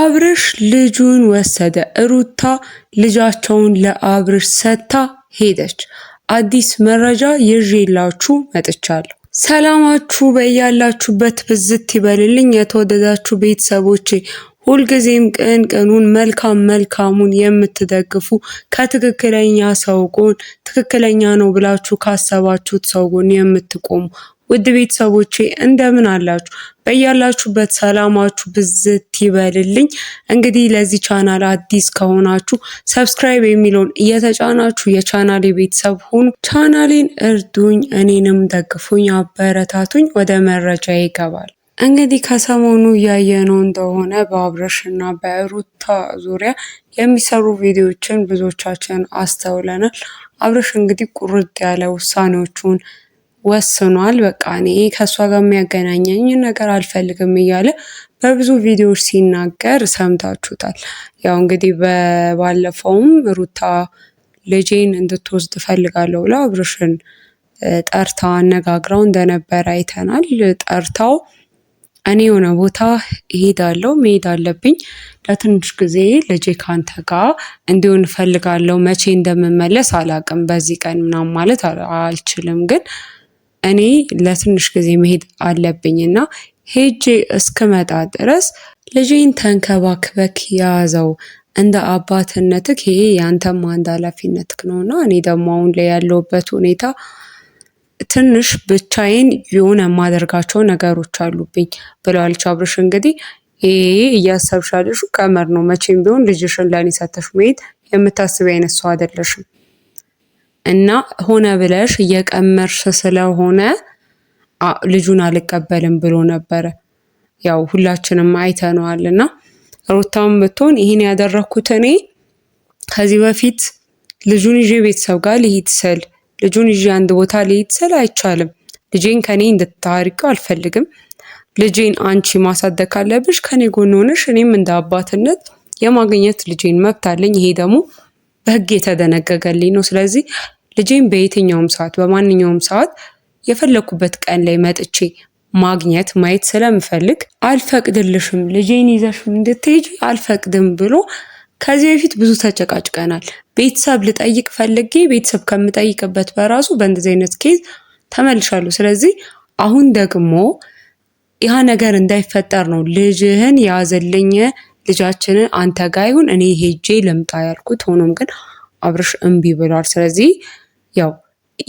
አብርሽ ልጁን ወሰደ። ሩታ ልጃቸውን ለአብርሽ ሰጥታ ሄደች። አዲስ መረጃ ይዤላችሁ መጥቻለሁ። ሰላማችሁ በያላችሁበት ብዝት ይበልልኝ። የተወደዳችሁ ቤተሰቦቼ ሁልጊዜም ቅኑን መልካሙን የምትደግፉ ከትክክለኛ ሰው ጎን ትክክለኛ ነው ብላችሁ ካሰባችሁት ሰው ጎን የምትቆሙ ውድ ቤተሰቦቼ እንደምን አላችሁ? በያላችሁበት ሰላማችሁ ብዝት ይበልልኝ። እንግዲህ ለዚህ ቻናል አዲስ ከሆናችሁ ሰብስክራይብ የሚለውን እየተጫናችሁ የቻናሌ ቤተሰብ ሁኑ። ቻናሌን እርዱኝ፣ እኔንም ደግፉኝ፣ አበረታቱኝ። ወደ መረጃ ይገባል። እንግዲህ ከሰሞኑ ያየነው እንደሆነ በአብርሽና በሩታ ዙሪያ የሚሰሩ ቪዲዮዎችን ብዙዎቻችን አስተውለናል። አብርሽ እንግዲህ ቁርጥ ያለ ውሳኔዎቹን ወስኗል። በቃ እኔ ከሷ ጋር የሚያገናኘኝ ነገር አልፈልግም እያለ በብዙ ቪዲዮዎች ሲናገር ሰምታችሁታል። ያው እንግዲህ ባለፈውም ሩታ ልጄን እንድትወስድ እፈልጋለሁ ብላ አብርሽን ጠርታ አነጋግራው እንደነበረ አይተናል። ጠርታው እኔ የሆነ ቦታ እሄዳለሁ፣ መሄድ አለብኝ፣ ለትንሽ ጊዜ ልጄ ካንተ ጋር እንዲሆን እፈልጋለሁ፣ መቼ እንደምመለስ አላቅም፣ በዚህ ቀን ምናምን ማለት አልችልም፣ ግን እኔ ለትንሽ ጊዜ መሄድ አለብኝ እና ሄጄ እስክመጣ ድረስ ልጄን ተንከባክበክ ያዘው፣ እንደ አባትነትክ ይሄ ያንተም አንድ ኃላፊነትክ ነውና እኔ ደግሞ አሁን ላይ ያለሁበት ሁኔታ ትንሽ ብቻዬን የሆነ የማደርጋቸው ነገሮች አሉብኝ ብለዋለች። አብርሽ እንግዲህ ይሄ እያሰብሽ ያለሽው ቀመር ነው፣ መቼም ቢሆን ልጅሽን ለእኔ ሰተሽ መሄድ የምታስቢ አይነት ሰው አይደለሽም እና ሆነ ብለሽ እየቀመርሽ ስለሆነ ልጁን አልቀበልም ብሎ ነበረ። ያው ሁላችንም አይተነዋል። እና ሩታም ብትሆን ይህን ያደረኩት እኔ ከዚህ በፊት ልጁን ይዤ ቤተሰብ ጋር ልሂድ ስል ልጁን ይዤ አንድ ቦታ ልሂድ ስል አይቻልም፣ ልጄን ከኔ እንድታርቂው አልፈልግም፣ ልጄን አንቺ ማሳደግ ካለብሽ ከኔ ጎን ሆነሽ እኔም እንደ አባትነት የማግኘት ልጄን መብት አለኝ። ይሄ ደግሞ በህግ የተደነገገልኝ ነው። ስለዚህ ልጄን በየትኛውም ሰዓት በማንኛውም ሰዓት የፈለኩበት ቀን ላይ መጥቼ ማግኘት ማየት ስለምፈልግ አልፈቅድልሽም፣ ልጄን ይዘሽ እንድትሄጂ አልፈቅድም ብሎ ከዚህ በፊት ብዙ ተጨቃጭቀናል። ቤተሰብ ልጠይቅ ፈልጌ ቤተሰብ ከምጠይቅበት በራሱ በእንደዚህ አይነት ኬዝ ተመልሻለሁ። ስለዚህ አሁን ደግሞ ያ ነገር እንዳይፈጠር ነው ልጅህን ያዘልኝ፣ ልጃችንን አንተ ጋር ይሁን እኔ ሄጄ ልምጣ ያልኩት። ሆኖም ግን አብርሽ እምቢ ብሏል። ስለዚህ ያው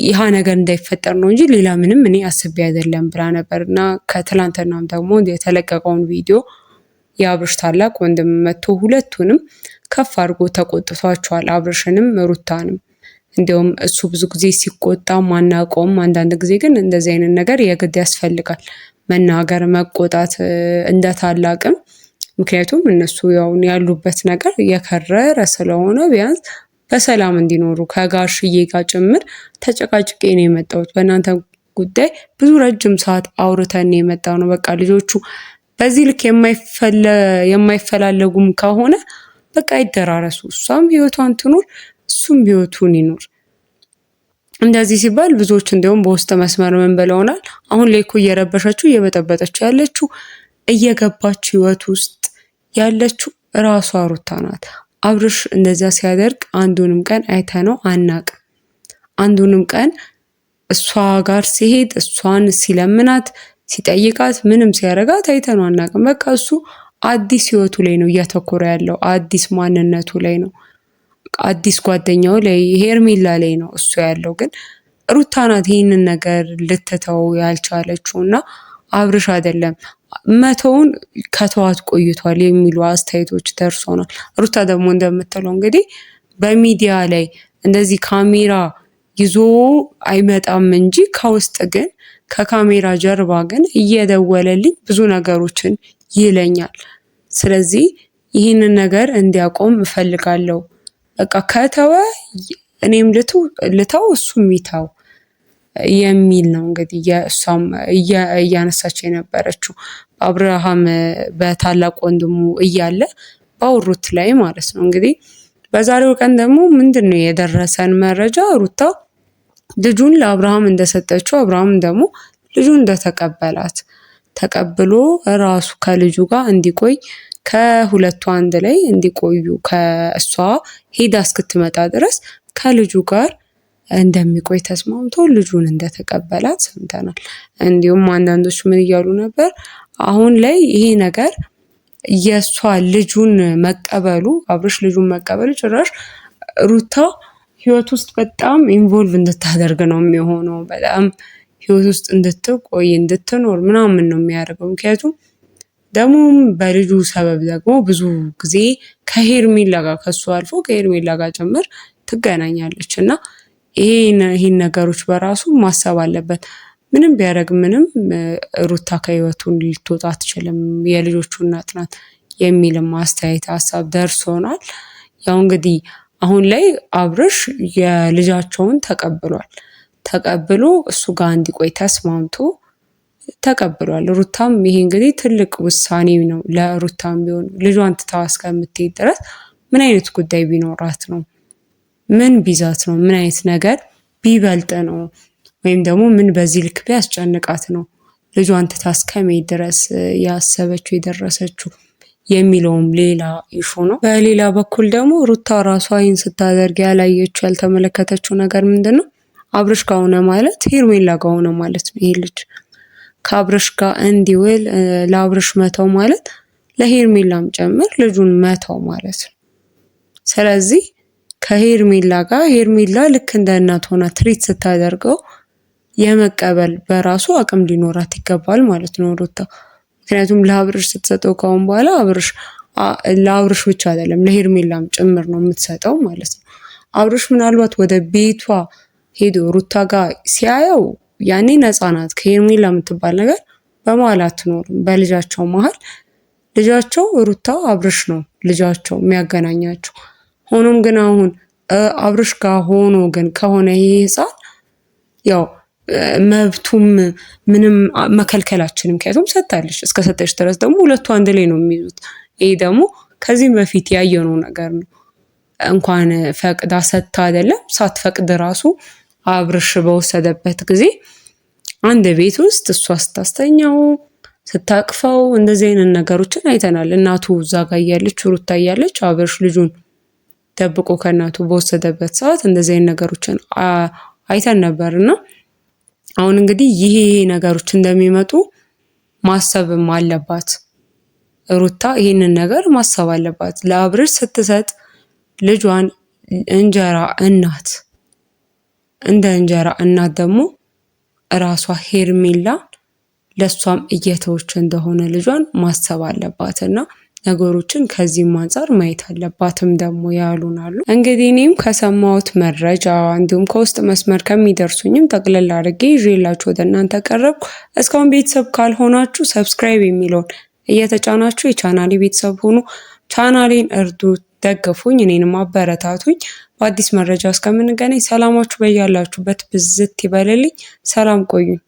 ያ ነገር እንዳይፈጠር ነው እንጂ ሌላ ምንም እኔ አስቤ አይደለም ብላ ነበር እና ከትላንትናም ደግሞ የተለቀቀውን ቪዲዮ የአብርሽ ታላቅ ወንድም መጥቶ ሁለቱንም ከፍ አድርጎ ተቆጥቷቸዋል፣ አብርሽንም ሩታንም። እንዲሁም እሱ ብዙ ጊዜ ሲቆጣ ማናውቀውም፣ አንዳንድ ጊዜ ግን እንደዚህ አይነት ነገር የግድ ያስፈልጋል መናገር መቆጣት እንደ ታላቅም። ምክንያቱም እነሱ ያሉበት ነገር የከረረ ስለሆነ ቢያንስ በሰላም እንዲኖሩ ከጋሽዬ ጋር ጭምር ተጨቃጭቄ ነው የመጣሁት። በእናንተ ጉዳይ ብዙ ረጅም ሰዓት አውርተን የመጣ ነው። በቃ ልጆቹ በዚህ ልክ የማይፈላለጉም ከሆነ በቃ ይደራረሱ፣ እሷም ህይወቷን ትኑር እሱም ህይወቱን ይኑር። እንደዚህ ሲባል ብዙዎች እንዲያውም በውስጥ መስመር ምን ብለውናል፣ አሁን ላይ እኮ እየረበሸችው እየበጠበጠችው ያለችው እየገባች ህይወት ውስጥ ያለችው ራሷ ሩታ ናት። አብርሽ እንደዚያ ሲያደርግ አንዱንም ቀን አይተነው አናቅም። አንዱንም ቀን እሷ ጋር ሲሄድ እሷን ሲለምናት ሲጠይቃት ምንም ሲያረጋት አይተነው አናቅም። በቃ እሱ አዲስ ህይወቱ ላይ ነው እያተኮረ ያለው፣ አዲስ ማንነቱ ላይ ነው፣ አዲስ ጓደኛው ላይ ሄርሜላ ላይ ነው እሱ ያለው። ግን ሩታ ናት ይህንን ነገር ልትተው ያልቻለችው እና አብርሽ አይደለም። መተውን ከተዋት ቆይቷል የሚሉ አስተያየቶች ደርሶናል። ሩታ ደግሞ እንደምትለው እንግዲህ በሚዲያ ላይ እንደዚህ ካሜራ ይዞ አይመጣም እንጂ ከውስጥ ግን ከካሜራ ጀርባ ግን እየደወለልኝ ብዙ ነገሮችን ይለኛል። ስለዚህ ይህንን ነገር እንዲያቆም እፈልጋለሁ። በቃ ከተወ እኔም ልተው እሱም ይተው የሚል ነው እንግዲህ እሷም እያነሳች የነበረችው አብርሃም በታላቅ ወንድሙ እያለ ባወሩት ላይ ማለት ነው። እንግዲህ በዛሬው ቀን ደግሞ ምንድነው የደረሰን መረጃ? ሩታ ልጁን ለአብርሃም እንደሰጠችው አብርሃም ደግሞ ልጁን እንደተቀበላት ተቀብሎ ራሱ ከልጁ ጋር እንዲቆይ ከሁለቱ አንድ ላይ እንዲቆዩ ከእሷ ሄዳ እስክትመጣ ድረስ ከልጁ ጋር እንደሚቆይ ተስማምቶ ልጁን እንደተቀበላት ሰምተናል። እንዲሁም አንዳንዶች ምን እያሉ ነበር? አሁን ላይ ይሄ ነገር የእሷ ልጁን መቀበሉ አብርሽ ልጁን መቀበሉ ጭራሽ ሩታ ህይወት ውስጥ በጣም ኢንቮልቭ እንድታደርግ ነው የሚሆነው። በጣም ህይወት ውስጥ እንድትቆይ እንድትኖር ምናምን ነው የሚያደርገው። ምክንያቱም ደግሞም በልጁ ሰበብ ደግሞ ብዙ ጊዜ ከሄርሜላ ጋር ከሱ አልፎ ከሄርሜላ ጋር ጭምር ትገናኛለች እና ይሄን ነገሮች በራሱ ማሰብ አለበት። ምንም ቢያደርግ ምንም ሩታ ከህይወቱን ልትወጣ አትችልም፣ የልጆቹ እናት ናት የሚልም አስተያየት ሀሳብ ደርሶናል። ያው እንግዲህ አሁን ላይ አብርሽ የልጃቸውን ተቀብሎ እሱ ጋር እንዲቆይ ተስማምቶ ተቀብሏል። ሩታም ይሄ እንግዲህ ትልቅ ውሳኔ ነው ለሩታም ቢሆን ልጇን ትታ እስከምትሄድ ድረስ ምን አይነት ጉዳይ ቢኖራት ነው? ምን ቢዛት ነው? ምን አይነት ነገር ቢበልጥ ነው? ወይም ደግሞ ምን በዚህ ልክ ቢያስጨንቃት ነው ልጇን ትታ እስከመሄድ ድረስ ያሰበችው የደረሰችው የሚለውም ሌላ ኢሹ ነው። በሌላ በኩል ደግሞ ሩታ ራሷ ይህን ስታደርግ ያላየችው ያልተመለከተችው ነገር ምንድን ነው? አብርሽ ጋር ሆነ ማለት ሄርሜላ ጋር ሆነ ማለት ነው። ይሄ ልጅ ከአብርሽ ጋር እንዲውል ለአብርሽ መተው ማለት ለሄርሜላም ጨምር ልጁን መተው ማለት ነው። ስለዚህ ከሄርሜላ ጋር ሄርሜላ ልክ እንደ እናት ሆና ትሪት ስታደርገው የመቀበል በራሱ አቅም ሊኖራት ይገባል ማለት ነው ሩታ። ምክንያቱም ለአብርሽ ስትሰጠው ካሁን በኋላ ለአብርሽ ብቻ አይደለም ለሄርሜላም ጭምር ነው የምትሰጠው ማለት ነው። አብርሽ ምናልባት ወደ ቤቷ ሄዶ ሩታ ጋር ሲያየው ያኔ ነፃ ናት። ከሄርሜላ የምትባል ነገር በመሀል አትኖርም። በልጃቸው መሀል ልጃቸው ሩታ አብርሽ ነው ልጃቸው የሚያገናኛቸው። ሆኖም ግን አሁን አብርሽ ጋር ሆኖ ግን ከሆነ ይሄ ህፃን ያው መብቱም ምንም መከልከላችንም ምክንያቱም ሰጥታለች። እስከሰጠች ድረስ ደግሞ ሁለቱ አንድ ላይ ነው የሚይዙት። ይሄ ደግሞ ከዚህም በፊት ያየነው ነገር ነው። እንኳን ፈቅዳ ሰጥታ አይደለም ሳትፈቅድ ራሱ አብርሽ በወሰደበት ጊዜ አንድ ቤት ውስጥ እሷ ስታስተኛው ስታቅፈው እንደዚህ አይነት ነገሮችን አይተናል። እናቱ እዛ ጋር እያለች ሩታ እያለች አብርሽ ልጁን ደብቆ ከእናቱ በወሰደበት ሰዓት እንደዚህ አይነት ነገሮችን አይተን ነበርና አሁን እንግዲህ ይሄ ነገሮች እንደሚመጡ ማሰብም አለባት ሩታ። ይሄንን ነገር ማሰብ አለባት። ለአብርሽ ስትሰጥ ልጇን እንጀራ እናት እንደ እንጀራ እናት ደግሞ ራሷ ሄርሜላ ለሷም እየተወች እንደሆነ ልጇን ማሰብ አለባትና ነገሮችን ከዚህም አንፃር ማየት አለባትም ደግሞ ያሉናሉ። እንግዲህ እኔም ከሰማሁት መረጃ እንዲሁም ከውስጥ መስመር ከሚደርሱኝም ጠቅለል አድርጌ ይዤላችሁ ወደ እናንተ ቀረብኩ። እስካሁን ቤተሰብ ካልሆናችሁ ሰብስክራይብ የሚለውን እየተጫናችሁ የቻናሌ ቤተሰብ ሆኑ። ቻናሌን እርዱ፣ ደግፉኝ፣ እኔንም አበረታቱኝ። በአዲስ መረጃ እስከምንገናኝ ሰላማችሁ በያላችሁበት ብዝት ይበልልኝ። ሰላም ቆዩኝ።